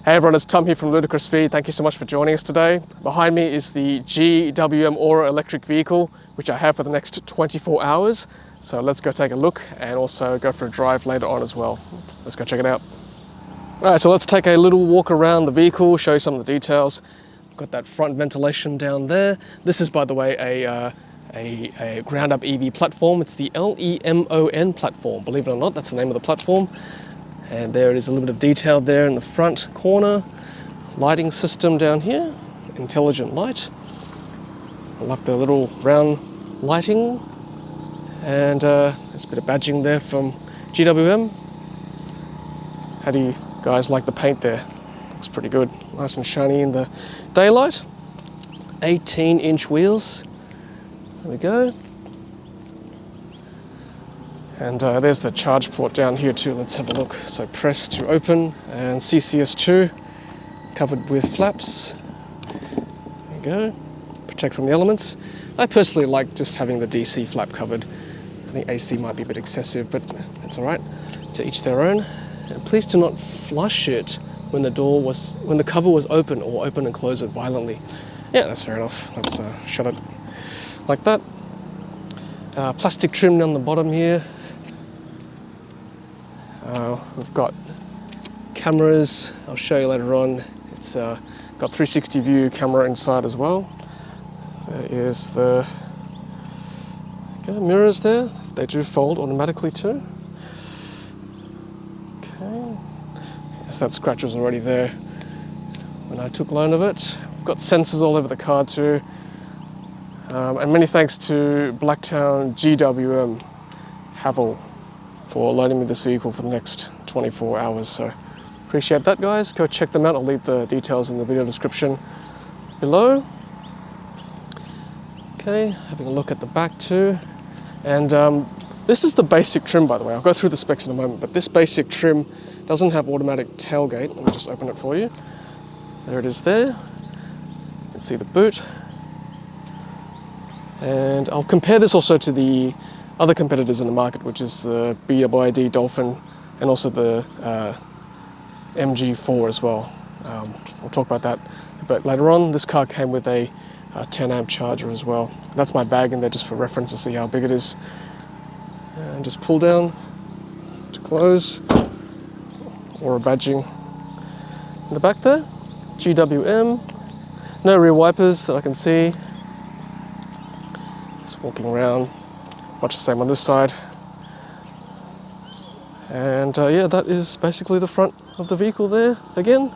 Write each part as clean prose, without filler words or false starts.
Hey everyone, it's Tom here from Ludicrous. Thank you so much for joining us today. Behind me is the GWM Ora electric vehicle, which I have for the next 24 hours. So let's go take a look and also go for a drive later on as well. Let's go check it out. All right, so let's take a little walk around the vehicle, show you some of the details. Got that front ventilation down there. This is, by the way, a ground-up EV platform. It's the LEMON platform. Believe it or not, that's the name of the platform. And there is a little bit of detail there in the front corner. Lighting system down here, intelligent light. I love the little round lighting. And there's a bit of badging there from GWM. How do you guys like the paint there? Looks pretty good. Nice and shiny in the daylight. 18-inch wheels. There we go. And there's the charge port down here too. Let's have a look. So press to open, and CCS2 covered with flaps. There you go. Protect from the elements. I personally like just having the DC flap covered. I think AC might be a bit excessive, but that's all right. To each their own. And please do not flush it when the cover was open, or open and close it violently. Yeah, that's fair enough. Let's shut it like that. Plastic trim down the bottom here. We've got cameras, I'll show you later on. It's got 360 view camera inside as well. There is the mirrors there. They do fold automatically too. Okay, yes, that scratch was already there when I took loan of it. We've got sensors all over the car too. And many thanks to Blacktown GWM for loaning me this vehicle for the next 24 hours. So appreciate that, guys. Go check them out. I'll leave the details in the video description below. Okay, having a look at the back too. And this is the basic trim, by the way. I'll go through the specs in a moment, but this basic trim doesn't have automatic tailgate. Let me just open it for you. There it is there. You can see the boot. And I'll compare this also to the other competitors in the market, which is the BYD Dolphin and also the MG4 as well. We'll talk about that a bit later on. This car came with a 10 amp charger as well. That's my bag in there just for reference to see how big it is. And just pull down to close, or a badging in the back there. GWM, no rear wipers that I can see. Just walking around, much the same on this side. And yeah, that is basically the front of the vehicle there again.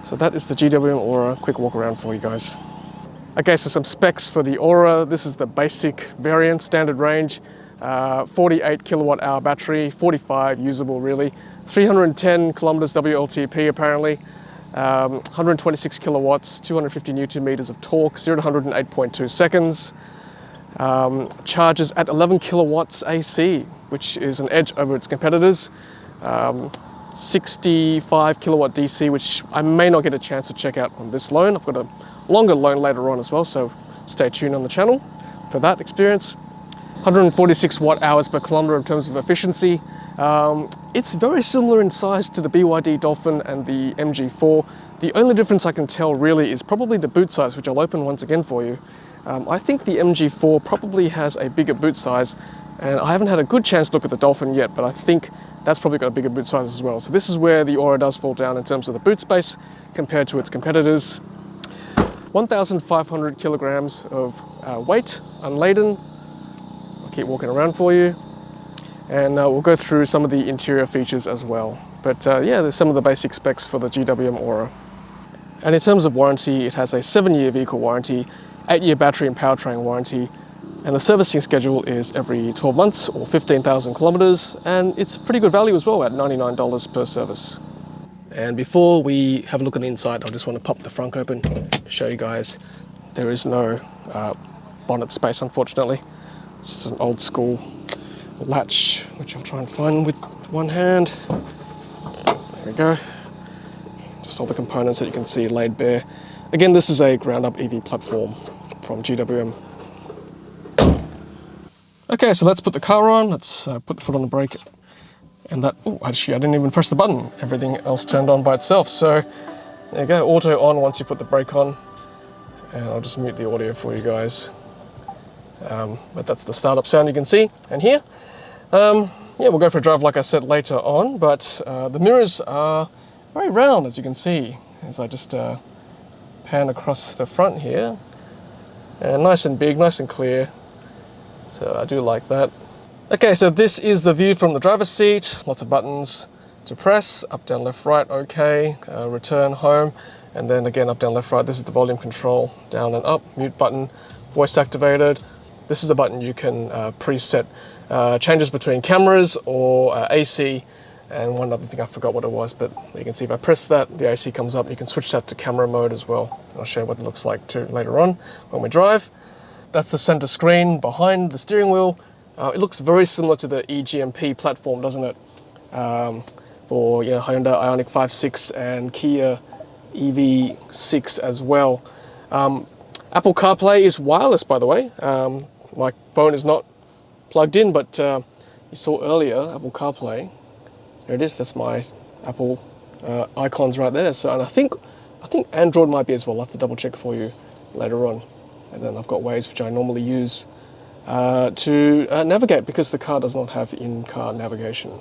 So that is the GWM Ora. Quick walk around for you guys. Okay, so some specs for the Ora. This is the basic variant, standard range. 48 kilowatt hour battery, 45 usable really. 310 kilometers WLTP apparently. 126 kilowatts, 250 Newton meters of torque, 0 to 100 in 8.2 seconds. Charges at 11 kilowatts AC, which is an edge over its competitors. 65 kilowatt DC, which I may not get a chance to check out on this loan. I've got a longer loan later on as well, so stay tuned on the channel for that experience. 146 watt hours per kilometer in terms of efficiency. It's very similar in size to the BYD Dolphin and the MG4. The only difference I can tell really is probably the boot size, which I'll open once again for you. I think the MG4 probably has a bigger boot size, and I haven't had a good chance to look at the Dolphin yet, but I think that's probably got a bigger boot size as well. So this is where the Ora does fall down in terms of the boot space compared to its competitors. 1,500 kilograms of weight, unladen. I'll keep walking around for you. And we'll go through some of the interior features as well. But yeah, there's some of the basic specs for the GWM Ora. And in terms of warranty, it has a 7-year vehicle warranty, 8-year battery and powertrain warranty, and the servicing schedule is every 12 months or 15,000 kilometers, and it's pretty good value as well at $99 per service. And before we have a look on the inside, I just want to pop the front open to show you guys. There is no bonnet space, unfortunately. It's an old school latch, which I'll try and find with one hand. There we go. Just all the components that you can see laid bare. Again, this is a ground-up EV platform from GWM. Okay, so let's put the car on. Let's put the foot on the brake And that, oh, actually I didn't even press the button. Everything else turned on by itself. So there you go, auto on once you put the brake on. And I'll just mute the audio for you guys. But that's the startup sound you can see. And here, yeah, we'll go for a drive like I said later on, but the mirrors are very round, as you can see, as I just pan across the front here. And nice and big, nice and clear. So I do like that. Okay, so this is the view from the driver's seat. Lots of buttons to press, up, down, left, right, okay, return, home, and then again up, down, left, right. This is the volume control, down and up, mute button, voice activated. This is the button you can preset changes between cameras or AC. And one other thing, I forgot what it was, but you can see if I press that, the AC comes up. You can switch that to camera mode as well. I'll show you what it looks like too later on when we drive. That's the center screen behind the steering wheel. It looks very similar to the eGMP platform, doesn't it? For Hyundai Ioniq 5.6 and Kia EV6 as well. Apple CarPlay is wireless, by the way. My phone is not plugged in, but you saw earlier Apple CarPlay. There it is. That's my Apple icons right there. So, and I think Android might be as well. I'll have to double check for you later on. And then I've got Waze, which I normally use to navigate because the car does not have in-car navigation.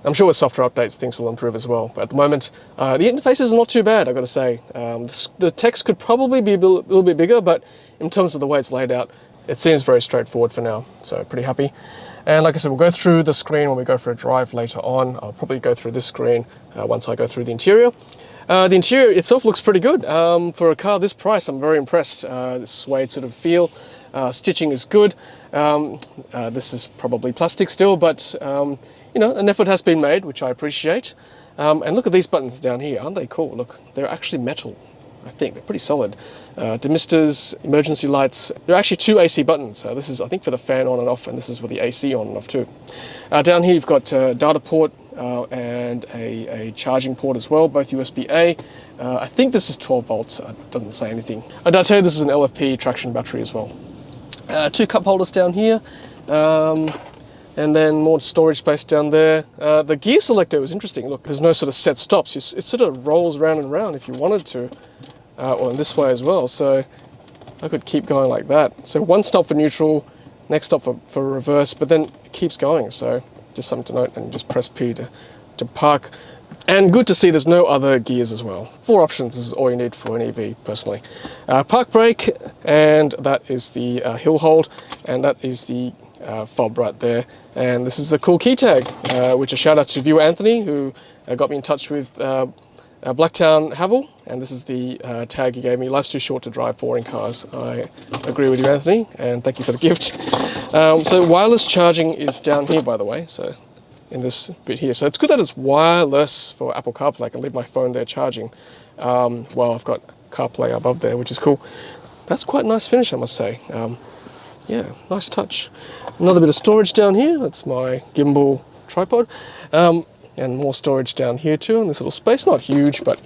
I'm sure with software updates things will improve as well, but at the moment the interface is not too bad, I've got to say. The text could probably be a little bit bigger, but in terms of the way it's laid out, it seems very straightforward for now, so pretty happy. And like I said, we'll go through the screen when we go for a drive later on. I'll probably go through this screen once I go through the interior. The interior itself looks pretty good. For a car this price, I'm very impressed. This suede sort of feel. Stitching is good. This is probably plastic still, but an effort has been made, which I appreciate. And look at these buttons down here, aren't they cool? Look, they're actually metal. I think they're pretty solid. Demisters, emergency lights. There are actually two AC buttons. This is, I think, for the fan on and off, and this is for the AC on and off too. Down here you've got data port and a charging port as well, both USB-A. I think this is 12 volts. It doesn't say anything. And I'll tell you, this is an LFP traction battery as well. Two cup holders down here. And then more storage space down there. The gear selector was interesting. Look, there's no sort of set stops. It sort of rolls round and round if you wanted to. Or in this way as well. So I could keep going like that. So one stop for neutral, next stop for reverse, but then it keeps going. So just something to note, and just press P to park. And good to see there's no other gears as well. 4 options is all you need for an EV, personally. Park brake, and that is the hill hold, and that is the fob right there. And this is a cool key tag, which a shout out to viewer Anthony, who got me in touch with Blacktown Havel, and this is the tag he gave me. Life's too short to drive boring cars. I agree with you, Anthony, and thank you for the gift. So wireless charging is down here, by the way, so in this bit here. So it's good that it's wireless for Apple CarPlay. I can leave my phone there charging while I've got CarPlay above there, which is cool. That's quite a nice finish, I must say. Yeah, nice touch. Another bit of storage down here. That's my gimbal tripod. And more storage down here too in this little space. Not huge, but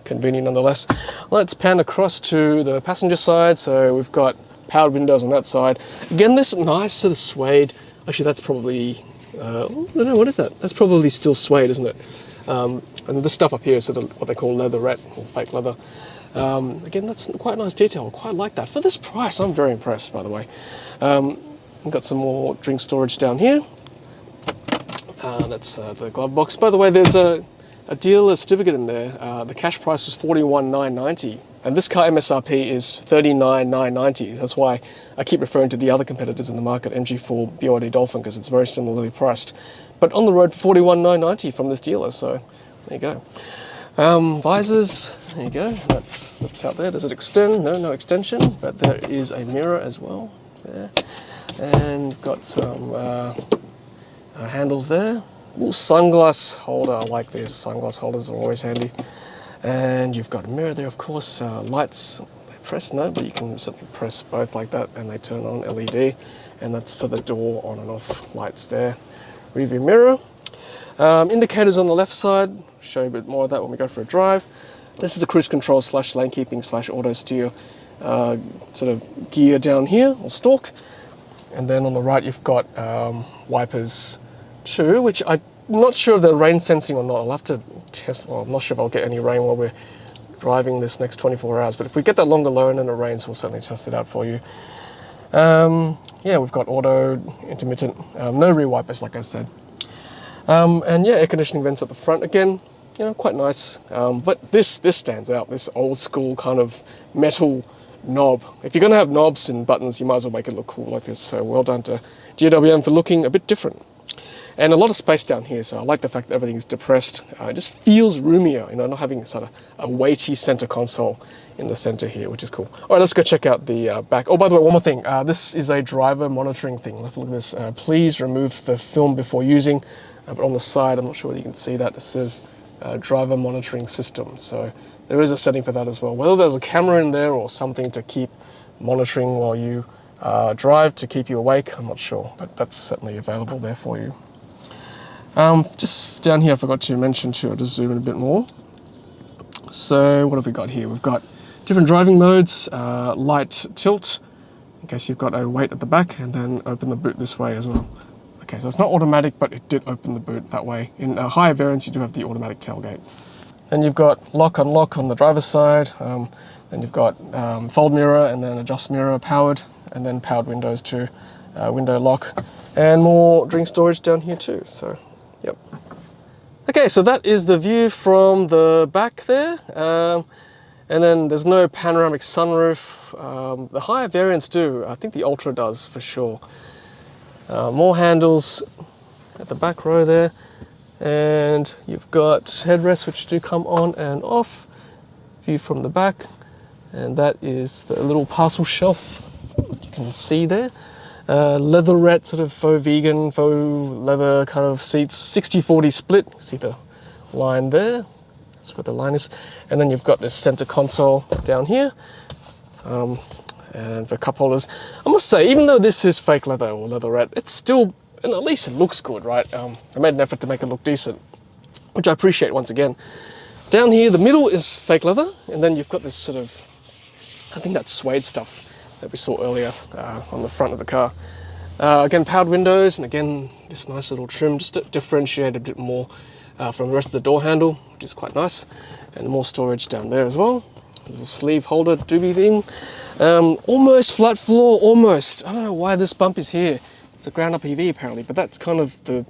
convenient nonetheless. Let's pan across to the passenger side. So we've got powered windows on that side. Again, this nice sort of suede. Actually, that's probably, I don't know, what is that? That's probably still suede, isn't it? And this stuff up here is sort of what they call leatherette, or fake leather. Again, that's quite nice detail. I quite like that. For this price, I'm very impressed, by the way. We've got some more drink storage down here. That's the glove box. By the way, there's a dealer certificate in there. The cash price was $41,990, and this car MSRP is $39,990. That's why I keep referring to the other competitors in the market, MG4, BYD Dolphin, because it's very similarly priced. But on the road for $41,990 from this dealer, so there you go. Visors, there you go. That's out there. Does it extend? No extension, but there is a mirror as well there, and got some handles there. Ooh, sunglass holder. I like this. Sunglass holders are always handy. And you've got a mirror there, of course. Lights, they press no, but you can certainly press both like that, and they turn on LED. And that's for the door on and off lights there. Rear view mirror. Indicators on the left side. Show you a bit more of that when we go for a drive. This is the cruise control / lane keeping / auto steer sort of gear down here, or stalk. And then on the right you've got wipers too, which I not sure if they're rain sensing or not. I'll have to test. Well, I'm not sure if I'll get any rain while we're driving this next 24 hours. But if we get that longer low and it rains, we'll certainly test it out for you. Yeah, we've got auto, intermittent, no rear wipers, like I said. And yeah, air conditioning vents at the front. Again, you know, quite nice. But this stands out, this old school kind of metal knob. If you're going to have knobs and buttons, you might as well make it look cool like this. So well done to GWM for looking a bit different. And a lot of space down here, so I like the fact that everything's depressed. It just feels roomier, you know, not having sort of a weighty center console in the center here, which is cool. All right, let's go check out the back. Oh, by the way, one more thing. This is a driver monitoring thing. Let's look at this. Please remove the film before using. But on the side, I'm not sure whether you can see that, it says driver monitoring system. So there is a setting for that as well. Whether there's a camera in there or something to keep monitoring while you drive to keep you awake, I'm not sure, but that's certainly available there for you. Just down here, I forgot to mention too, I'll just zoom in a bit more. So what have we got here? We've got different driving modes, light tilt, in case you've got a weight at the back, and then open the boot this way as well. Okay, so it's not automatic, but it did open the boot that way. In a higher variance, you do have the automatic tailgate. Then you've got lock unlock on the driver's side, then you've got fold mirror and then adjust mirror powered, and then powered windows too, window lock, and more drink storage down here too, so. Yep. Okay, so that is the view from the back there. And then there's no panoramic sunroof. The higher variants do. I think the Ultra does for sure. More handles at the back row there. And you've got headrests which do come on and off. View from the back. And that is the little parcel shelf you can see there. Leatherette, sort of faux vegan, faux leather kind of seats, 60-40 split. See the line there? That's where the line is. And then you've got this center console down here. And for cup holders. I must say, even though this is fake leather or leatherette, it's still, and at least it looks good, right? I made an effort to make it look decent, which I appreciate once again. Down here, the middle is fake leather, and then you've got this sort of, I think that's suede stuff that we saw earlier on the front of the car. Again, powered windows, and again, this nice little trim, just to differentiate a bit more from the rest of the door handle, which is quite nice. And more storage down there as well. Little sleeve holder doobie thing. Almost flat floor, almost. I don't know why this bump is here. It's a ground up EV apparently, but that's kind of the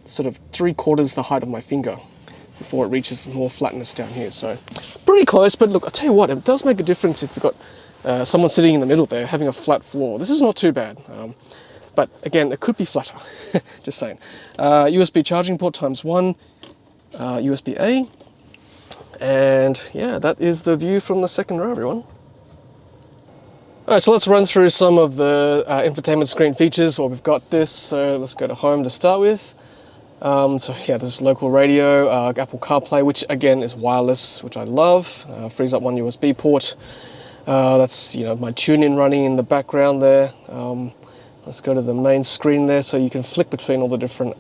sort of 3/4 the height of my finger before it reaches more flatness down here. So pretty close, but look, I'll tell you what, it does make a difference if you've got someone sitting in the middle there having a flat floor. This is not too bad, but again, it could be flatter, just saying. USB charging port ×1, USB-A, and yeah, that is the view from the second row, everyone. All right, so let's run through some of the infotainment screen features. Well, we've got this, so let's go to home to start with. So yeah, this is local radio, Apple CarPlay, which again is wireless, which I love. Frees up one USB port. That's, you know, my tune-in running in the background there. Let's go to the main screen there, so you can flick between all the different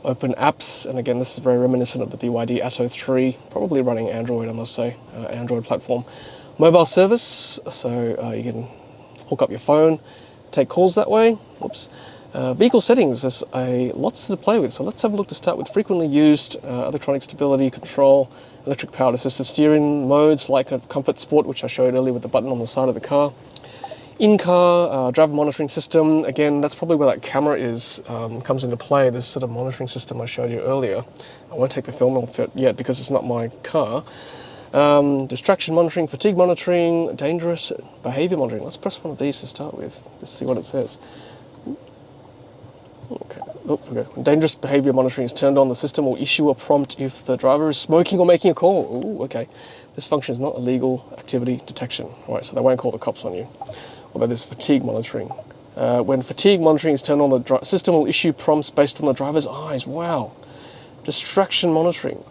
open apps. And again, this is very reminiscent of the BYD Atto 3, probably running Android, I must say, Android platform. Mobile service, so you can hook up your phone, take calls that way. Whoops. Vehicle settings, there's lots to play with, so let's have a look to start with. Frequently used, electronic stability control, electric powered assisted steering modes like a Comfort Sport, which I showed earlier with the button on the side of the car. In-car driver monitoring system, again, that's probably where that camera is, comes into play, this sort of monitoring system I showed you earlier. I won't take the film off it yet because it's not my car. Distraction monitoring, fatigue monitoring, dangerous behavior monitoring. Let's press one of these to start with, just see what it says. Okay. Oh, okay. When dangerous behavior monitoring is turned on, the system will issue a prompt if the driver is smoking or making a call. Ooh, okay. This function is not illegal activity detection. All right, so they won't call the cops on you. What about this fatigue monitoring? When fatigue monitoring is turned on, the system will issue prompts based on the driver's eyes. Wow. Distraction monitoring.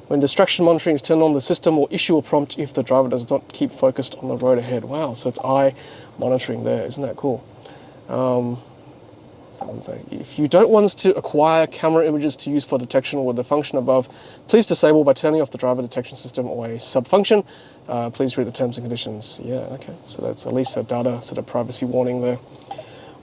When distraction monitoring is turned on, the system will issue a prompt if the driver does not keep focused on the road ahead. Wow, so it's eye monitoring there. Isn't that cool? Someone say, if you don't want us to acquire camera images to use for detection with the function above, please disable by turning off the driver detection system or a sub-function. Please read the terms and conditions. Yeah, okay, so that's at least a data sort of privacy warning there.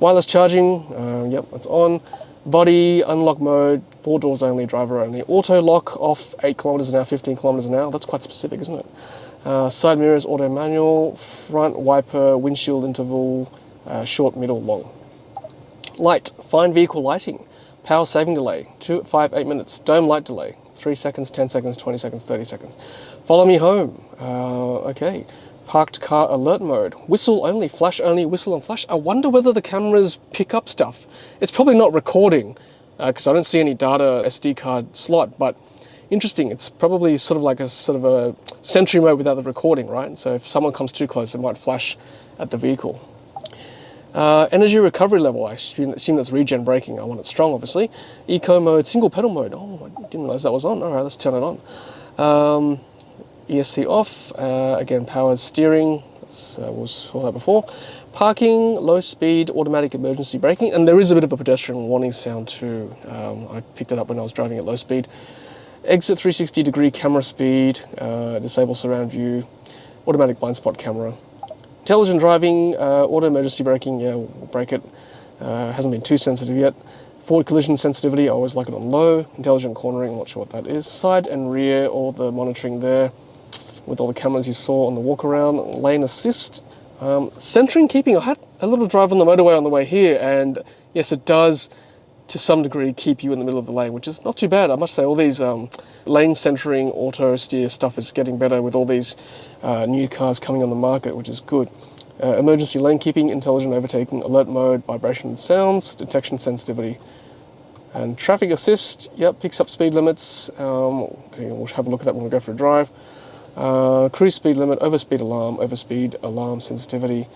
Wireless charging, yep, it's on. Body, unlock mode, 4 doors only, driver only. Auto lock off 8 kilometers an hour, 15 kilometers an hour. That's quite specific, isn't it? Side mirrors, auto manual, front wiper, windshield interval, short, middle, long. Light, fine vehicle lighting. Power saving delay, 2, 5, 8 minutes. Dome light delay, 3 seconds, 10 seconds, 20 seconds, 30 seconds. Follow me home. Okay. Parked car alert mode. Whistle only, flash only, whistle and flash. I wonder whether the cameras pick up stuff. It's probably not recording because I don't see any data SD card slot, but interesting. It's probably sort of like a sentry mode without the recording, right? So if someone comes too close, it might flash at the vehicle. Energy recovery level, I assume that's regen braking. I want it strong, obviously. Eco mode, single pedal mode. Oh, I didn't realize that was on. All right, let's turn it on. ESC off, again powered steering, we saw that before. Parking, low speed, automatic emergency braking, and there is a bit of a pedestrian warning sound too. I picked it up when I was driving at low speed. Exit 360 degree camera speed, disable surround view, automatic blind spot camera. Intelligent driving, auto emergency braking, yeah, we'll brake it. Hasn't been too sensitive yet. Forward collision sensitivity, I always like it on low. Intelligent cornering, I'm not sure what that is. Side and rear, all the monitoring there with all the cameras you saw on the walk around. Lane assist. Centering keeping, I had a little drive on the motorway on the way here, and yes, it does to some degree keep you in the middle of the lane, which is not too bad. I must say all these lane centering, auto steer stuff is getting better with all these new cars coming on the market, which is good. Emergency lane keeping, intelligent overtaking, alert mode, vibration and sounds, detection sensitivity. And traffic assist, yep, picks up speed limits. Okay, we'll have a look at that when we go for a drive. Cruise speed limit, overspeed alarm sensitivity.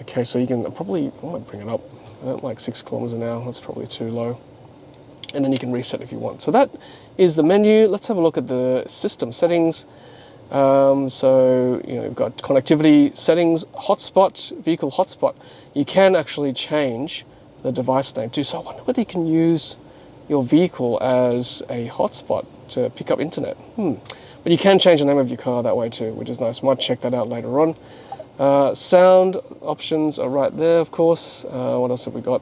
Okay, so you can probably, I might bring it up, I don't like 6 kilometers an hour, that's probably too low. And then you can reset if you want. So that is the menu. Let's have a look at the system settings. So, you know, you've got connectivity settings, hotspot, vehicle hotspot. You can actually change the device name too. So I wonder whether you can use your vehicle as a hotspot to pick up internet. But you can change the name of your car that way too, which is nice. Might check that out later on. Sound options are right there, of course. What else have we got?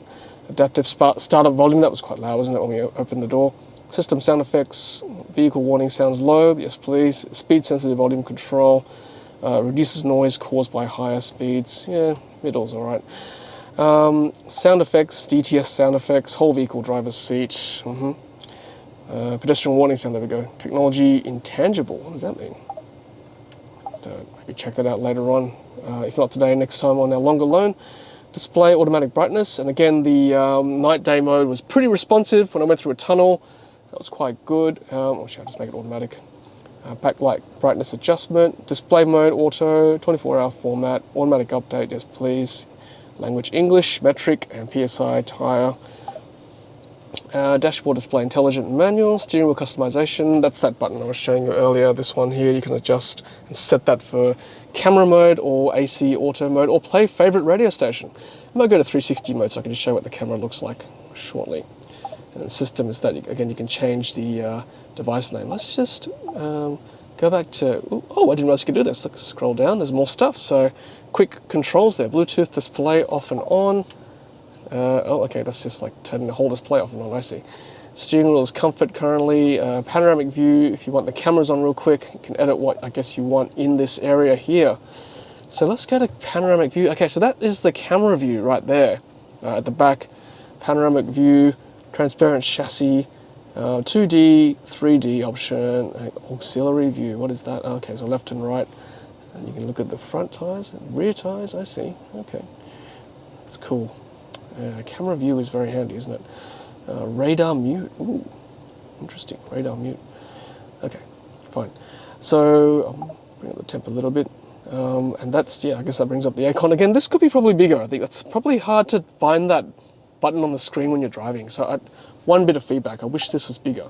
Adaptive startup volume, that was quite loud, wasn't it, when we opened the door. System sound effects, vehicle warning sounds low, yes please. Speed sensitive volume control, reduces noise caused by higher speeds, yeah, middle's alright. Sound effects, DTS sound effects, whole vehicle driver's seat. Pedestrian warning sound, there we go. Technology intangible, what does that mean? Maybe check that out later on. If not today, next time on our longer loan. Display automatic brightness, and again the night day mode was pretty responsive when I went through a tunnel. That was quite good. Or should I just make it automatic? Backlight brightness adjustment, display mode auto, 24-hour format, automatic update, yes please. Language English, metric and PSI tire. Dashboard display intelligent manual, steering wheel customization, that's that button I was showing you earlier. This one here, you can adjust and set that for camera mode or AC auto mode or play favorite radio station. I might go to 360 mode so I can just show what the camera looks like shortly. And system is that, again, you can change the device name. Let's just go back to, oh, I didn't realize you could do this. Look, scroll down, there's more stuff. So quick controls there, Bluetooth display off and on. Oh, okay, that's just like turning the whole display off and on, I see. Steering wheel is comfort currently. Panoramic view, if you want the cameras on real quick, you can edit what I guess you want in this area here. So let's go to panoramic view. Okay, so that is the camera view right there at the back. Panoramic view, transparent chassis, 2D, 3D option, auxiliary view. What is that? Okay, so left and right. And you can look at the front tires and rear tires, I see. Okay, that's cool. Camera view is very handy, isn't it? Radar mute. Ooh, interesting. Radar mute. Okay, fine. So I'll bring up the temp a little bit. And that's, yeah, I guess that brings up the aircon again. This could be probably bigger. I think it's probably hard to find that button on the screen when you're driving. So one bit of feedback, I wish this was bigger.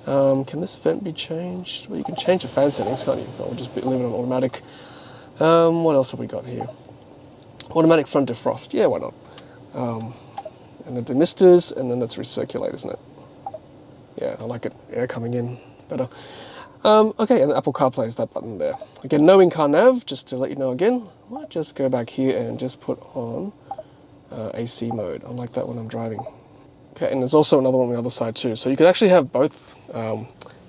Can this vent be changed? Well, you can change the fan settings, can't you? I'll just leave it on automatic. What else have we got here? Automatic front defrost. Yeah, why not? And the demisters, and then that's recirculate, isn't it? Yeah, I like it. Air coming in better. Okay, and Apple CarPlay is that button there. Again, no in-car nav, just to let you know again. I might just go back here and just put on AC mode. I like that when I'm driving. Okay, and there's also another one on the other side too. So you could actually have both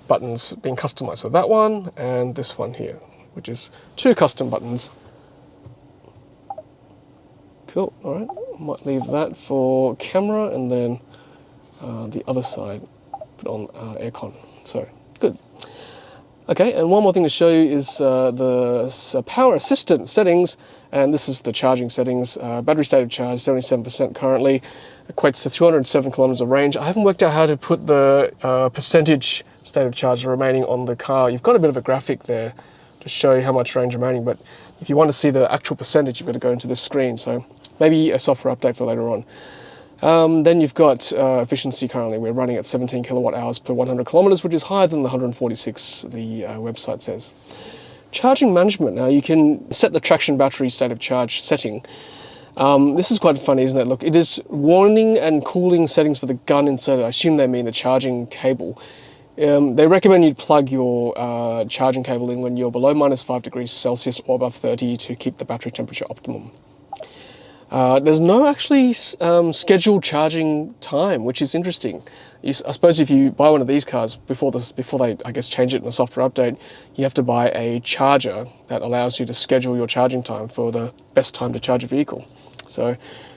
buttons being customized. So that one and this one here, which is 2 custom buttons. Cool, all right. Might leave that for camera, and then the other side put on aircon. So good. Okay, and one more thing to show you is the power assistant settings, and this is the charging settings. Battery state of charge, 77% currently, equates to 207 kilometers of range. I haven't worked out how to put the percentage state of charge remaining on the car. You've got a bit of a graphic there to show you how much range remaining, but if you want to see the actual percentage, you've got to go into this screen. So maybe a software update for later on. Then you've got efficiency currently. We're running at 17 kilowatt hours per 100 kilometers, which is higher than the 146 the website says. Charging management. Now you can set the traction battery state of charge setting. This is quite funny, isn't it? Look, it is warning and cooling settings for the gun inserted. I assume they mean the charging cable. They recommend you plug your charging cable in when you're below -5 degrees Celsius or above 30 to keep the battery temperature optimum. There's no actually scheduled charging time, which is interesting. I suppose if you buy one of these cars before they, I guess, change it in a software update, you have to buy a charger that allows you to schedule your charging time for the best time to charge a vehicle. So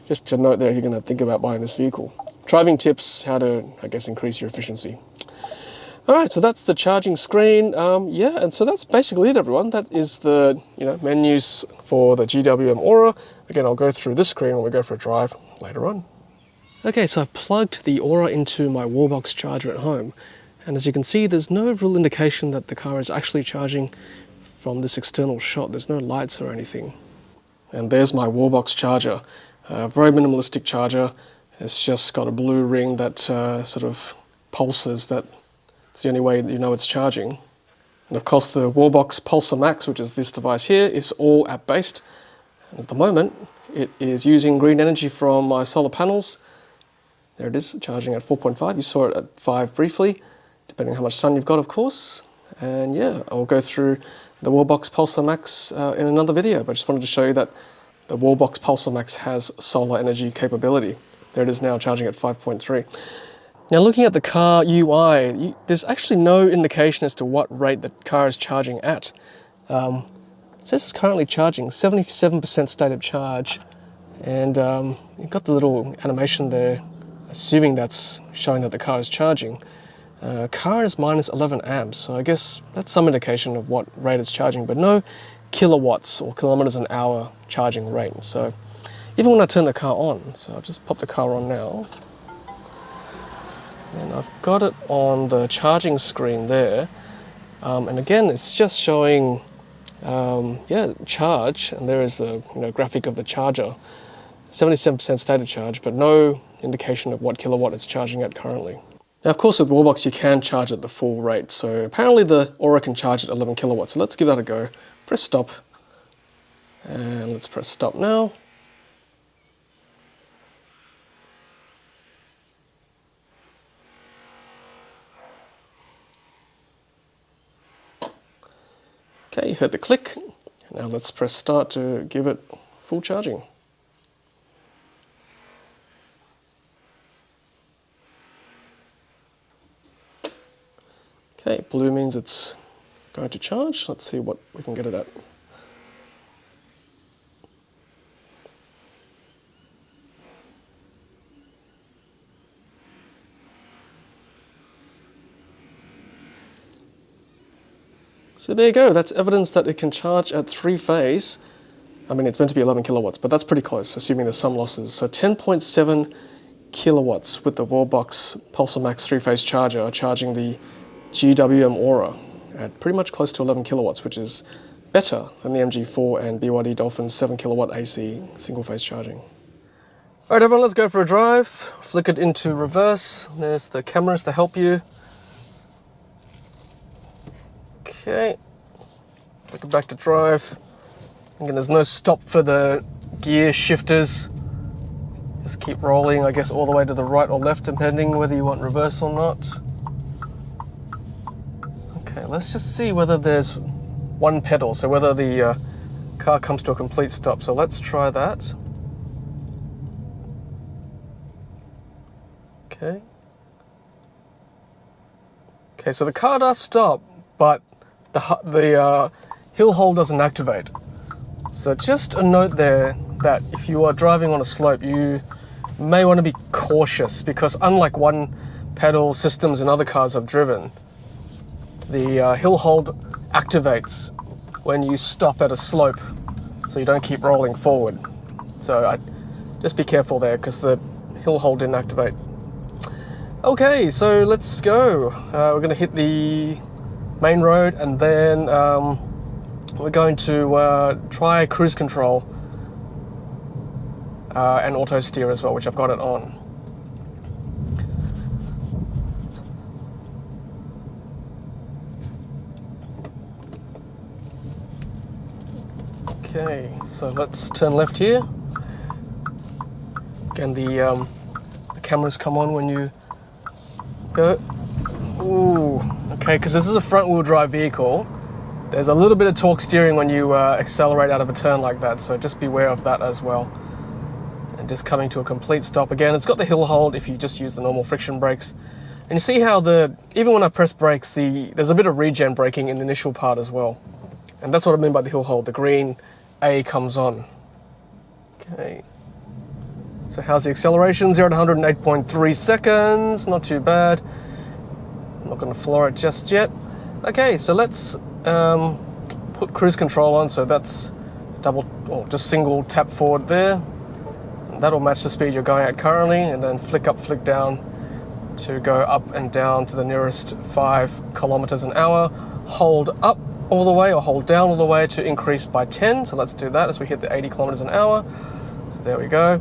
just to note there, if you're going to think about buying this vehicle. Driving tips, how to, I guess, increase your efficiency. All right, so that's the charging screen. Yeah, and so that's basically it, everyone. That is the menus for the GWM Ora. Again, I'll go through this screen when we go for a drive later on. Okay, so I've plugged the Ora into my wallbox charger at home, and as you can see, there's no real indication that the car is actually charging from this external shot. There's no lights or anything. And there's my wallbox charger. Very minimalistic charger. It's just got a blue ring that sort of pulses. That's the only way you know it's charging. And of course the Wallbox Pulsar Max, which is this device here, is all app-based. And at the moment, it is using green energy from my solar panels. There it is, charging at 4.5. You saw it at 5 briefly, depending on how much sun you've got, of course. And yeah, I'll go through the Wallbox Pulsar Max in another video, but I just wanted to show you that the Wallbox Pulsar Max has solar energy capability. There it is now, charging at 5.3. Now looking at the car UI, there's actually no indication as to what rate the car is charging at. It says it's currently charging 77% state of charge, and you've got the little animation there, assuming that's showing that the car is charging. Car is minus 11 amps, so I guess that's some indication of what rate it's charging, but no kilowatts or kilometers an hour charging rate. So even when I turn the car on, so I'll just pop the car on now. And I've got it on the charging screen there, and again it's just showing charge, and there is a graphic of the charger, 77% state of charge, but no indication of what kilowatt it's charging at currently. Now of course with Wallbox you can charge at the full rate, so apparently the Ora can charge at 11 kilowatts, so let's give that a go. Press stop, and let's press stop now. Okay, you heard the click. Now let's press start to give it full charging. Okay, blue means it's going to charge. Let's see what we can get it at. So there you go, that's evidence that it can charge at 3-phase. I mean, it's meant to be 11 kilowatts, but that's pretty close, assuming there's some losses. So 10.7 kilowatts with the Wallbox Pulsar Max 3-phase charger charging the GWM Ora at pretty much close to 11 kilowatts, which is better than the MG4 and BYD Dolphin's 7 kilowatt AC single-phase charging. All right, everyone, let's go for a drive. Flick it into reverse. There's the cameras to help you. Okay, flick it back to drive. Again, there's no stop for the gear shifters. Just keep rolling, I guess, all the way to the right or left, depending whether you want reverse or not. Okay, let's just see whether there's one pedal, so whether the car comes to a complete stop. So let's try that. Okay. Okay, so the car does stop, but the hill hold doesn't activate. So just a note there that if you are driving on a slope, you may want to be cautious, because unlike one pedal systems in other cars I've driven, the hill hold activates when you stop at a slope, so you don't keep rolling forward. So just be careful there, because the hill hold didn't activate. Okay, so let's go. We're going to hit the main road, and then we're going to try cruise control and auto steer as well, which I've got it on. Okay, so let's turn left here. Again, the cameras come on when you go. Ooh, okay, because this is a front-wheel drive vehicle. There's a little bit of torque steering when you accelerate out of a turn like that, so just beware of that as well. And just coming to a complete stop again. It's got the hill hold if you just use the normal friction brakes. And you see how even when I press brakes, there's a bit of regen braking in the initial part as well. And that's what I mean by the hill hold. The green A comes on. Okay. So how's the acceleration? 0 to 108.3 seconds. Not too bad. I'm not going to floor it just yet. Okay, so let's put cruise control on. So that's just single tap forward there. And that'll match the speed you're going at currently. And then flick up, flick down to go up and down to the nearest 5 kilometers an hour. Hold up all the way, or hold down all the way to increase by 10. So let's do that as we hit the 80 kilometers an hour. So there we go.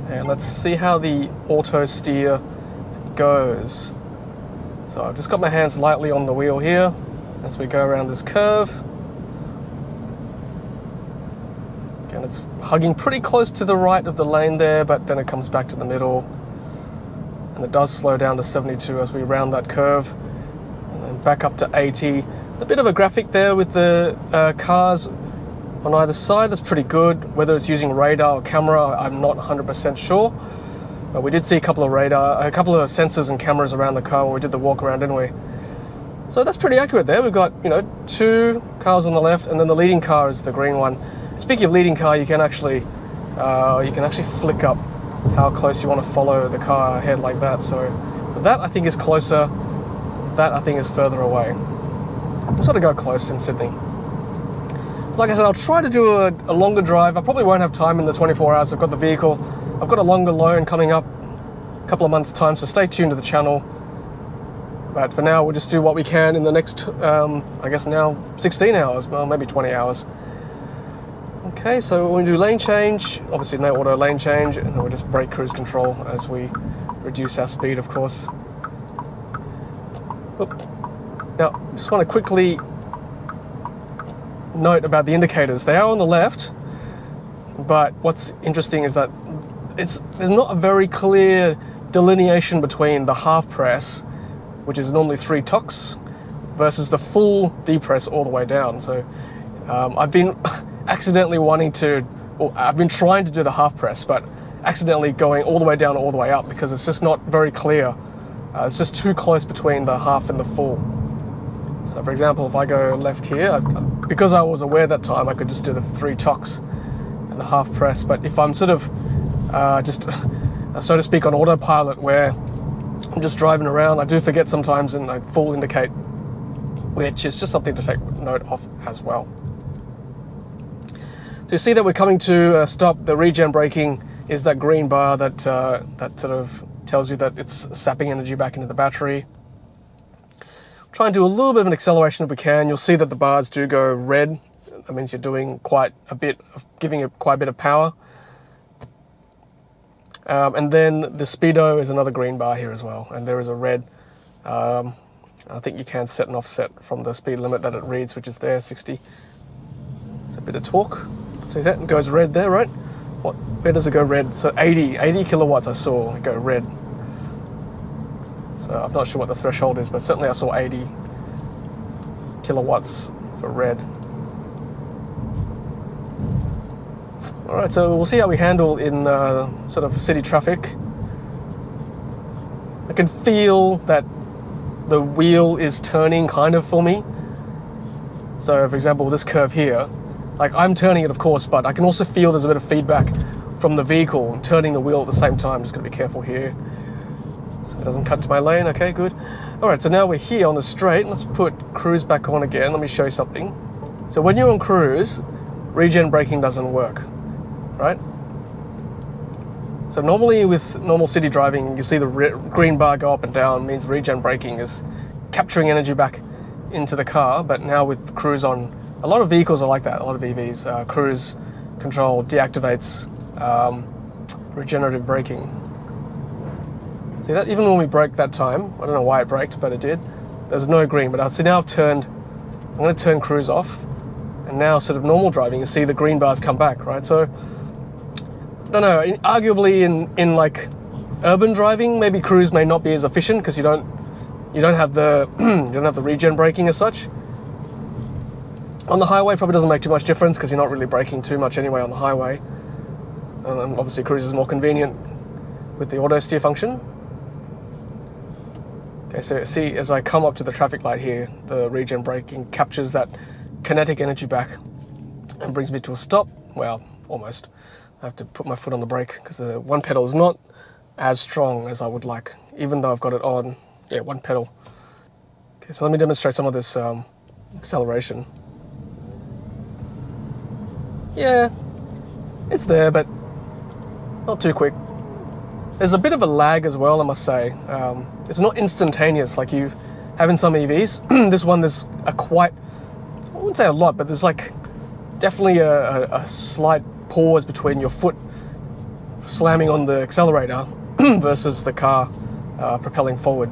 And let's see how the auto steer goes. So I've just got my hands lightly on the wheel here as we go around this curve. Again, it's hugging pretty close to the right of the lane there, but then it comes back to the middle. And it does slow down to 72 as we round that curve. And then back up to 80. A bit of a graphic there with the cars on either side. That's pretty good. Whether it's using radar or camera, I'm not 100% sure. But we did see a couple of sensors and cameras around the car when we did the walk around, didn't we? So that's pretty accurate there. We've got, 2 cars on the left, and then the leading car is the green one. Speaking of leading car, you can actually flick up how close you want to follow the car ahead like that. So that I think is closer. That I think is further away. I'm sort of go close in Sydney. Like I said, I'll try to do a longer drive. I probably won't have time in the 24 hours I've got the vehicle. I've got a longer loan coming up a couple of months' time, so stay tuned to the channel. But for now, we'll just do what we can in the next, I guess now, 16 hours, well, maybe 20 hours. Okay, so we're going to do lane change, obviously no auto lane change, and then we'll just brake cruise control as we reduce our speed, of course. Oop. Now, just want to quickly note about the indicators. They are on the left, but what's interesting is that there's not a very clear delineation between the half press, which is normally 3 tocs, versus the full depress all the way down. So I've been accidentally I've been trying to do the half press, but accidentally going all the way down, all the way up, because it's just not very clear. It's just too close between the half and the full. So for example, if I go left here, because I was aware that time, I could just do the 3 tocs and the half press. But if I'm sort of so to speak, on autopilot, where I'm just driving around, I do forget sometimes, and I full indicate, which is just something to take note of as well. So you see that we're coming to a stop. The regen braking is that green bar that sort of tells you that it's sapping energy back into the battery. Try and do a little bit of an acceleration if we can. You'll see that the bars do go red. That means you're doing giving it quite a bit of power. And then the speedo is another green bar here as well, and there is a red. I think you can set an offset from the speed limit that it reads, which is there, 60. It's a bit of torque. See that? It goes red there, right? Where does it go red? So 80 kilowatts I saw it go red. So I'm not sure what the threshold is, but certainly I saw 80 kilowatts for red. All right, so we'll see how we handle in sort of city traffic. can feel that the wheel is turning kind of for me. So for example, this curve here, like I'm turning it of course, but I can also feel there's a bit of feedback from the vehicle and turning the wheel at the same time. Just gotta be careful here so it doesn't cut to my lane. Okay, good. All right, so now we're here on the straight. Let's put cruise back on again. Let me show you something. So when you're on cruise, regen braking doesn't work, right? So normally with normal city driving, you see the green bar go up and down, means regen braking is capturing energy back into the car. But now with cruise on, a lot of vehicles are like that. A lot of EVs, cruise control deactivates regenerative braking. See that? Even when we brake that time, I don't know why it braked, but it did. There's no green, but see now I'm going to turn cruise off, and now sort of normal driving, you see the green bars come back, right? So I don't know, arguably in like urban driving, maybe cruise may not be as efficient because you don't have the you don't have the regen braking as such. On the highway probably doesn't make too much difference because you're not really braking too much anyway on the highway. And obviously cruise is more convenient with the auto steer function. Okay, so see as I come up to the traffic light here, the regen braking captures that kinetic energy back and brings me to a stop. Well, almost. I have to put my foot on the brake because the one pedal is not as strong as I would like, even though I've got it on, yeah, one pedal. Okay, so let me demonstrate some of this acceleration. Yeah, it's there, but not too quick. There's a bit of a lag as well, I must say. It's not instantaneous like you have in some EVs. This one, there's a quite, I wouldn't say a lot, but there's like definitely a slight pause between your foot slamming on the accelerator versus the car propelling forward.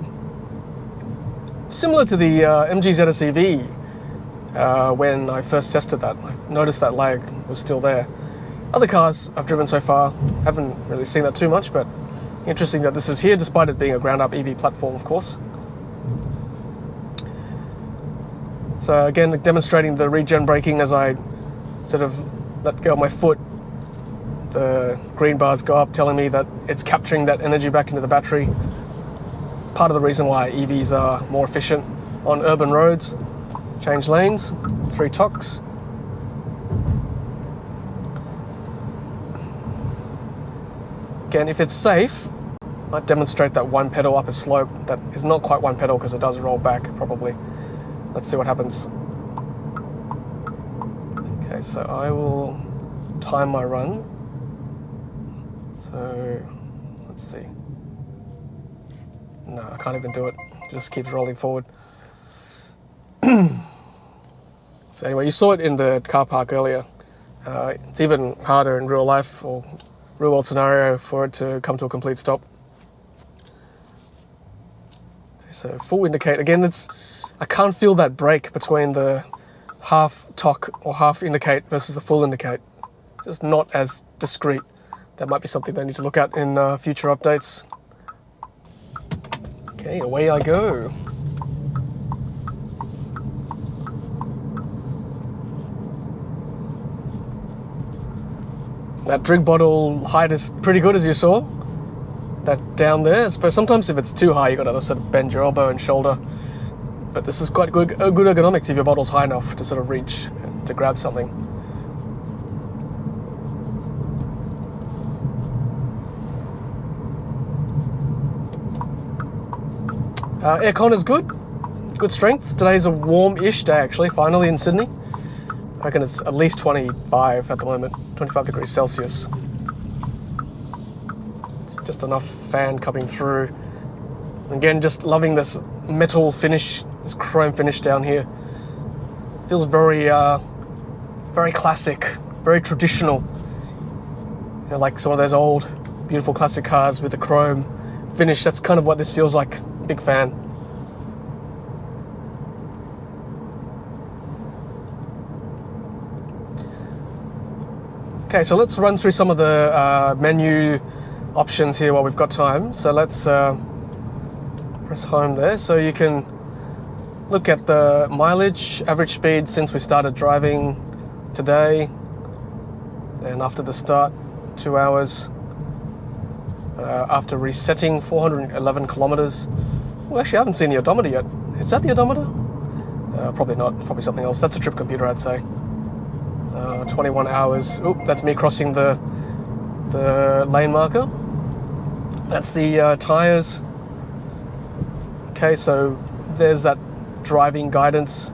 Similar to the MG ZS EV, when I first tested that, I noticed that lag was still there. Other cars I've driven so far, haven't really seen that too much, but interesting that this is here, despite it being a ground-up EV platform, of course. So again, demonstrating the regen braking as I sort of let go of my foot. The green bars go up, telling me that it's capturing that energy back into the battery. It's part of the reason why EVs are more efficient on urban roads. Change lanes, 3 tocs. Again, if it's safe, I might demonstrate that one pedal up a slope that is not quite one pedal because it does roll back probably. Let's see what happens. Okay, so I will time my run. So let's see. No, I can't even do it. It just keeps rolling forward. So anyway, you saw it in the car park earlier. It's even harder in real life or real world scenario for it to come to a complete stop. Okay, so full indicate. Again, I can't feel that break between the half toc or half indicate versus the full indicate. Just not as discreet. That might be something they need to look at in future updates. Okay, away I go. That drink bottle height is pretty good, as you saw. That down there, but sometimes if it's too high, you got to sort of bend your elbow and shoulder. But this is quite good ergonomics if your bottle's high enough to sort of reach to grab something. Aircon is good strength. Today's a warm-ish day actually, finally in Sydney. I reckon it's at least 25 at the moment, 25 degrees Celsius. It's just enough fan coming through. Again, just loving this metal finish, this chrome finish down here. Feels very, very classic, very traditional. You know, like some of those old, beautiful classic cars with the chrome finish. That's kind of what this feels like. Big fan. Okay, so let's run through some of the menu options here while we've got time. So let's press home there. So you can look at the mileage, average speed since we started driving today. Then after the start, 2 hours. after resetting 411 kilometers. Well, actually, I haven't seen the odometer yet. Is that the odometer? Probably not. Probably something else. That's a trip computer, I'd say. 21 hours. Oop, that's me crossing the lane marker. That's the tires. Okay, so there's that driving guidance.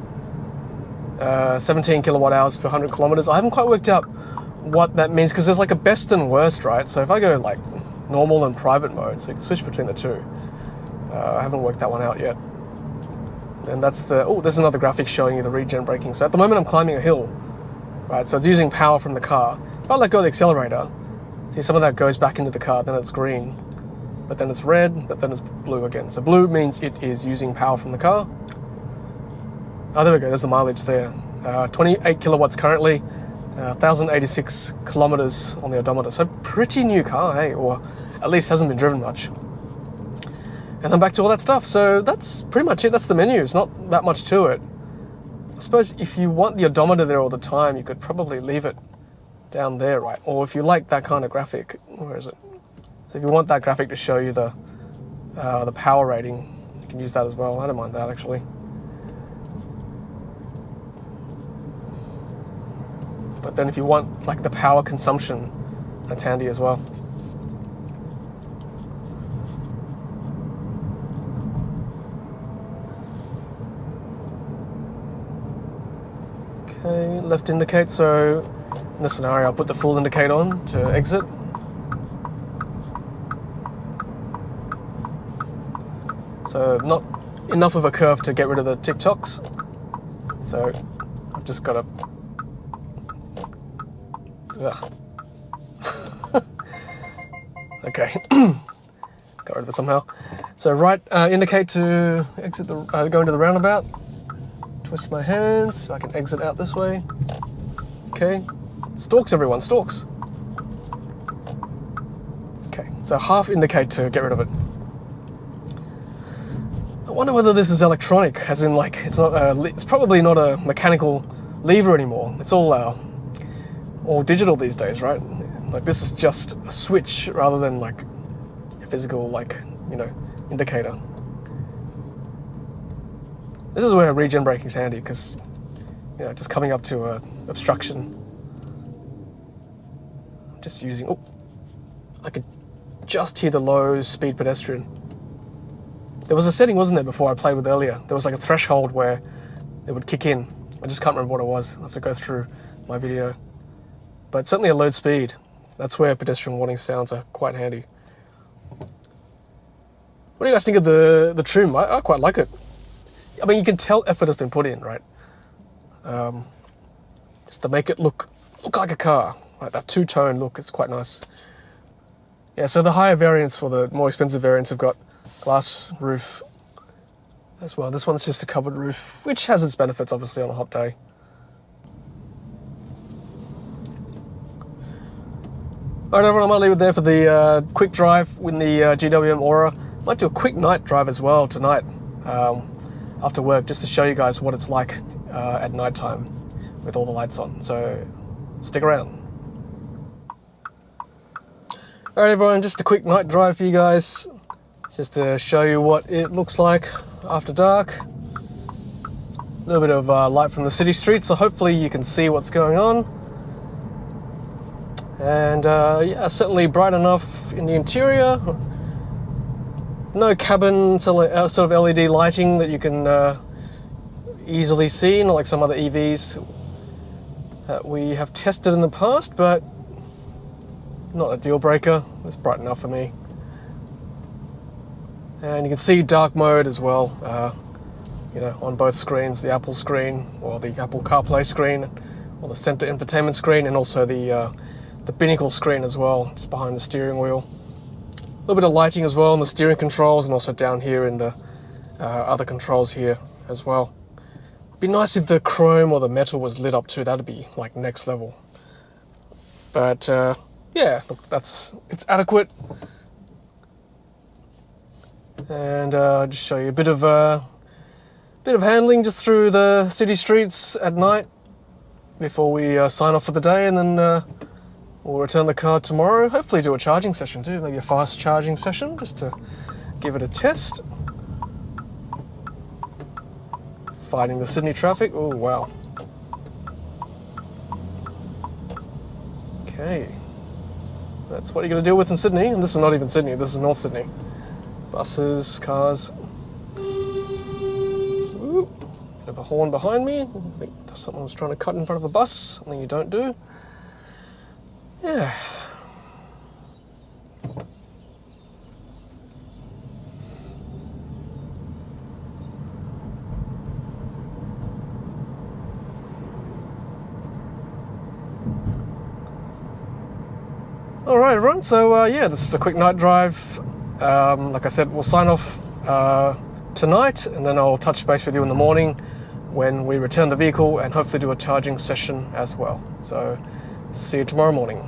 17 kilowatt hours per 100 kilometers. I haven't quite worked out what that means, because there's like a best and worst, right? So if I go like normal and private mode, so you can switch between the two. I haven't worked that one out yet. Then that's the, oh, there's another graphic showing you the regen braking. So at the moment I'm climbing a hill, right? So it's using power from the car. If I let go of the accelerator, see some of that goes back into the car, then it's green, but then it's red, but then it's blue again. So blue means it is using power from the car. Oh, there we go, there's the mileage there. 28 kilowatts currently, 1,086 kilometers on the odometer. So pretty new car, hey, or at least hasn't been driven much. And then back to all that stuff. So that's pretty much it. That's the menu. It's not that much to it. I suppose if you want the odometer there all the time, you could probably leave it down there, right? Or if you like that kind of graphic, where is it? So if you want that graphic to show you the power rating, you can use that as well. I don't mind that, actually. But then if you want like the power consumption, that's handy as well. Okay, left indicate. So in this scenario, I'll put the full indicate on to exit. So not enough of a curve to get rid of the TikToks. So I've just got to... Okay, got rid of it somehow. So right indicate to exit the, go into the roundabout. Twist my hands so I can exit out this way. Okay, stalks everyone, stalks. Okay, so half indicate to get rid of it. I wonder whether this is electronic, as in like it's not. It's probably not a mechanical lever anymore. It's all digital these days, right? Like this is just a switch rather than like a physical, like, you know, indicator. This is where regen braking is handy, because, you know, just coming up to a obstruction, just using, oh, I could just hear the low speed pedestrian. There was a setting, wasn't there, before I played with earlier? There was like a threshold where it would kick in. I just can't remember what it was. I'll have to go through my video. But certainly at load speed, that's where pedestrian warning sounds are quite handy. What do you guys think of the trim? I quite like it. I mean, you can tell effort has been put in, right? Just to make it look like a car. Like that two-tone look, it's quite nice. Yeah, so the higher variants, or the more expensive variants, have got glass roof as well. This one's just a covered roof, which has its benefits, obviously, on a hot day. All right, everyone, I might leave it there for the quick drive with the GWM Ora. Might do a quick night drive as well tonight after work, just to show you guys what it's like at night time with all the lights on. So stick around. All right, everyone, just a quick night drive for you guys, just to show you what it looks like after dark. A little bit of light from the city streets, so hopefully you can see what's going on. And yeah, certainly bright enough in the interior. No cabin sort of LED lighting that you can easily see, not like some other EVs that we have tested in the past, but not a deal breaker. It's bright enough for me. And you can see dark mode as well, you know, on both screens, the Apple screen, or the Apple CarPlay screen, or the center infotainment screen, and also the binnacle screen as well, just behind the steering wheel. A little bit of lighting as well on the steering controls, and also down here in the other controls here as well. It'd be nice if the chrome or the metal was lit up too. That'd be like next level. But yeah, look, it's adequate. And just show you a bit of handling just through the city streets at night before we sign off for the day, and then We'll return the car tomorrow, hopefully do a charging session too, maybe a fast charging session, just to give it a test. Fighting the Sydney traffic, oh wow. Okay, that's what you're going to deal with in Sydney, and this is not even Sydney, this is North Sydney. Buses, cars. Ooh, bit of a horn behind me. I think someone was trying to cut in front of a bus, something you don't do. Yeah. All right, everyone. So yeah, this is a quick night drive. Like I said, we'll sign off tonight, and then I'll touch base with you in the morning when we return the vehicle and hopefully do a charging session as well. So see you tomorrow morning.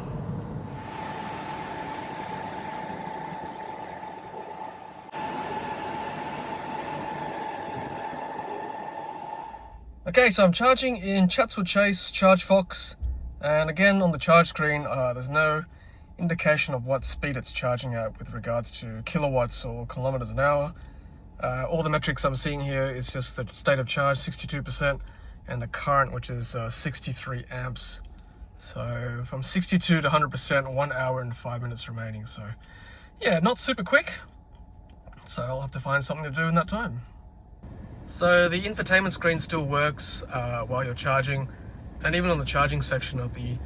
Okay, so I'm charging in Chatswood Chase, Chargefox, and again on the charge screen there's no indication of what speed it's charging at with regards to kilowatts or kilometers an hour. All the metrics I'm seeing here is just the state of charge, 62%, and the current, which is 63 amps. So from 62 to 100%, 1 hour and 5 minutes remaining. So yeah, not super quick. So I'll have to find something to do in that time. So the infotainment screen still works while you're charging, and even on the charging section of the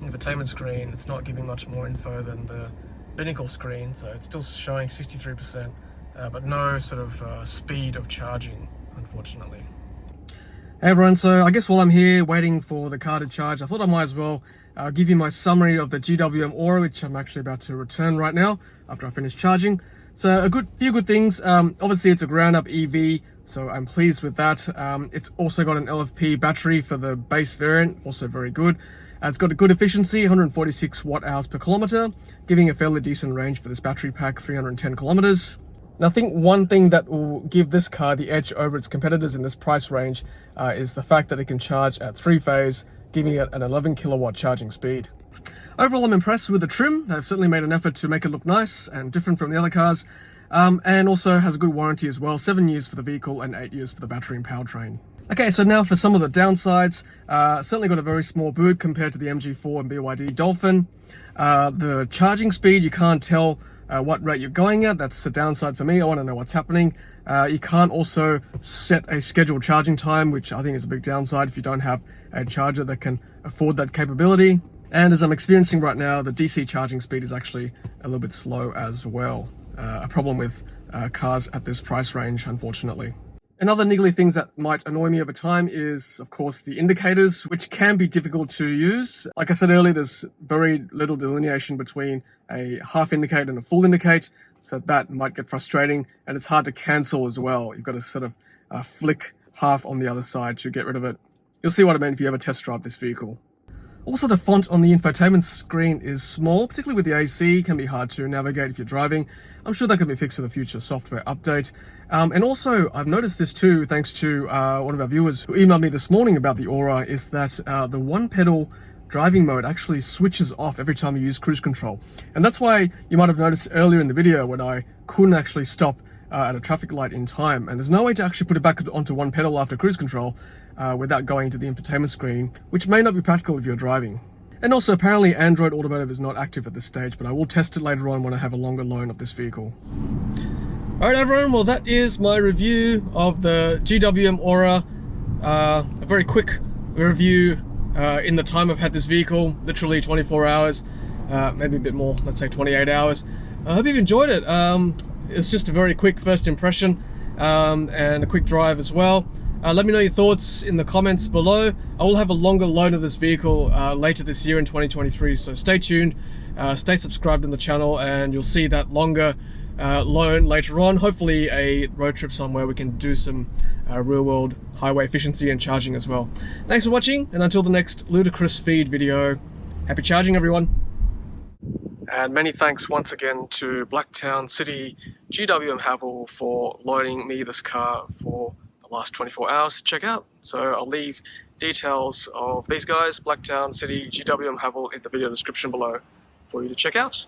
infotainment screen, it's not giving much more info than the binnacle screen, so it's still showing 63%, but no sort of speed of charging, unfortunately. Hey everyone, so I guess while I'm here waiting for the car to charge, I thought I might as well give you my summary of the GWM Ora, which I'm actually about to return right now after I finish charging. So a few good things. Obviously it's a ground up EV, so I'm pleased with that. It's also got an LFP battery for the base variant, also very good. It's got a good efficiency, 146 watt hours per kilometer, giving a fairly decent range for this battery pack, 310 kilometers. Now I think one thing that will give this car the edge over its competitors in this price range is the fact that it can charge at 3-phase, giving it an 11 kilowatt charging speed. Overall, I'm impressed with the trim. They've certainly made an effort to make it look nice and different from the other cars, and also has a good warranty as well, 7 years for the vehicle and 8 years for the battery and powertrain. Okay, so now for some of the downsides. Certainly got a very small boot compared to the MG4 and BYD Dolphin. The charging speed, you can't tell what rate you're going at. That's a downside for me. I want to know what's happening. You can't also set a scheduled charging time, which I think is a big downside if you don't have a charger that can afford that capability. And as I'm experiencing right now, the DC charging speed is actually a little bit slow as well. A problem with cars at this price range, unfortunately. And other niggly things that might annoy me over time is, of course, the indicators, which can be difficult to use. Like I said earlier, there's very little delineation between a half indicate and a full indicate, so that might get frustrating, and it's hard to cancel as well. You've got to sort of flick half on the other side to get rid of it. You'll see what I mean if you ever test drive this vehicle. Also, the font on the infotainment screen is small, particularly with the AC. It can be hard to navigate if you're driving. I'm sure that can be fixed with a future software update. And also, I've noticed this too, thanks to one of our viewers who emailed me this morning about the Ora, is that the one pedal driving mode actually switches off every time you use cruise control. And that's why you might have noticed earlier in the video when I couldn't actually stop at a traffic light in time. And there's no way to actually put it back onto one pedal after cruise control without going to the infotainment screen, which may not be practical if you're driving. And also, apparently Android Automotive is not active at this stage, but I will test it later on when I have a longer loan of this vehicle. Alright everyone, well that is my review of the GWM Ora. A very quick review in the time I've had this vehicle, literally 24 hours, maybe a bit more, let's say 28 hours. I hope you've enjoyed it. It's just a very quick first impression and a quick drive as well. Let me know your thoughts in the comments below. I will have a longer loan of this vehicle later this year in 2023, so stay tuned, stay subscribed in the channel, and you'll see that longer loan later on. Hopefully a road trip somewhere we can do some real-world highway efficiency and charging as well. Thanks for watching, and until the next Ludicrous feed video, happy charging everyone. And many thanks once again to Blacktown City GWM Havel for loaning me this car for the last 24 hours to check out. So I'll leave details of these guys, Blacktown City GWM, have all in the video description below for you to check out.